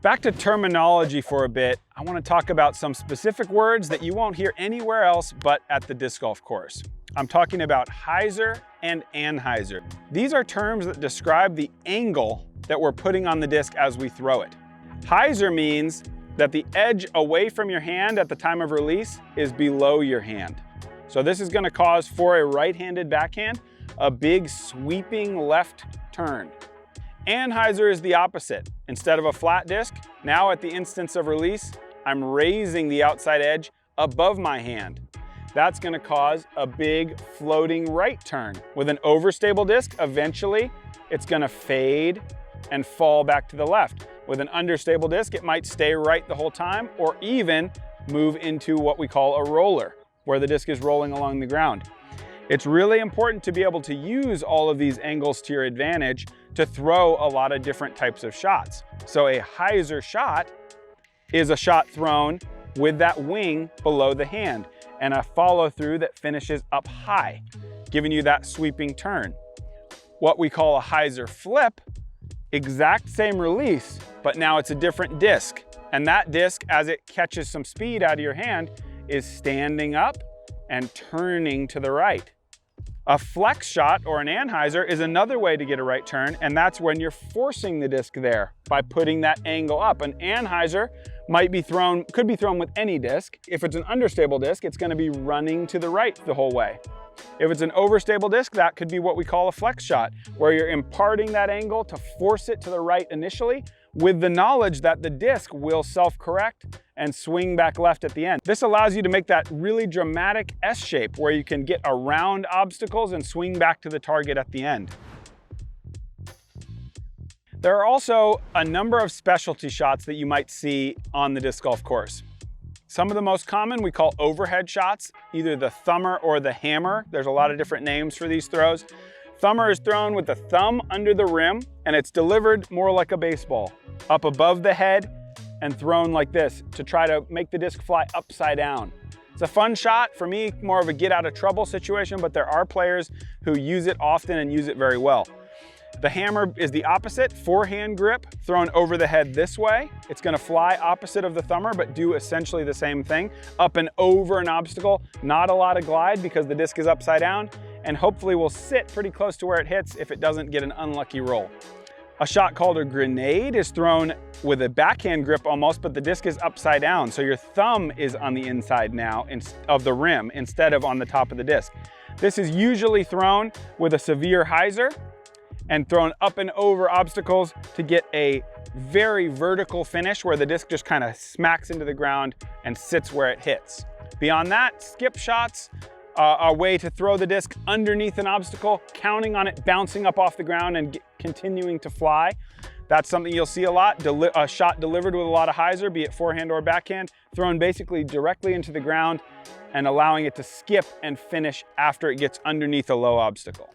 Back to terminology for a bit, I want to talk about some specific words that you won't hear anywhere else but at the disc golf course. I'm talking about Hyzer and Anhyzer. These are terms that describe the angle that we're putting on the disc as we throw it. Hyzer means that the edge away from your hand at the time of release is below your hand. So this is going to cause, for a right-handed backhand, a big sweeping left turn. Anhyzer is the opposite. Instead of a flat disc, now at the instance of release, I'm raising the outside edge above my hand. That's going to cause a big floating right turn. With an overstable disc, eventually it's going to fade and fall back to the left. With an understable disc, it might stay right the whole time, or even move into what we call a roller, where the disc is rolling along the ground. It's really important to be able to use all of these angles to your advantage to throw a lot of different types of shots. So a Hyzer shot is a shot thrown with that wing below the hand and a follow through that finishes up high, giving you that sweeping turn. What we call a Hyzer Flip, exact same release, but now it's a different disc. And that disc, as it catches some speed out of your hand, is standing up and turning to the right. A flex shot or an Anhyzer is another way to get a right turn, and that's when you're forcing the disc there by putting that angle up. An Anhyzer could be thrown with any disc. If it's an understable disc, it's going to be running to the right the whole way. If it's an overstable disc, that could be what we call a flex shot, where you're imparting that angle to force it to the right initially, with the knowledge that the disc will self-correct and swing back left at the end. This allows you to make that really dramatic S shape where you can get around obstacles and swing back to the target at the end. There are also a number of specialty shots that you might see on the disc golf course. Some of the most common we call overhead shots, either the thumber or the hammer. There's a lot of different names for these throws. Thumber is thrown with the thumb under the rim, and it's delivered more like a baseball, up above the head and thrown like this to try to make the disc fly upside down. It's a fun shot. For me, more of a get out of trouble situation, but there are players who use it often and use it very well. The hammer is the opposite, forehand grip, thrown over the head this way. It's going to fly opposite of the thumber, but do essentially the same thing. Up and over an obstacle, not a lot of glide because the disc is upside down, and hopefully will sit pretty close to where it hits if it doesn't get an unlucky roll. A shot called a grenade is thrown with a backhand grip almost, but the disc is upside down. So your thumb is on the inside now of the rim instead of on the top of the disc. This is usually thrown with a severe Hyzer and thrown up and over obstacles to get a very vertical finish where the disc just kind of smacks into the ground and sits where it hits. Beyond that, skip shots are a way to throw the disc underneath an obstacle, counting on it bouncing up off the ground and continuing to fly. That's something you'll see a lot. A shot delivered with a lot of Hyzer, be it forehand or backhand, thrown basically directly into the ground and allowing it to skip and finish after it gets underneath a low obstacle.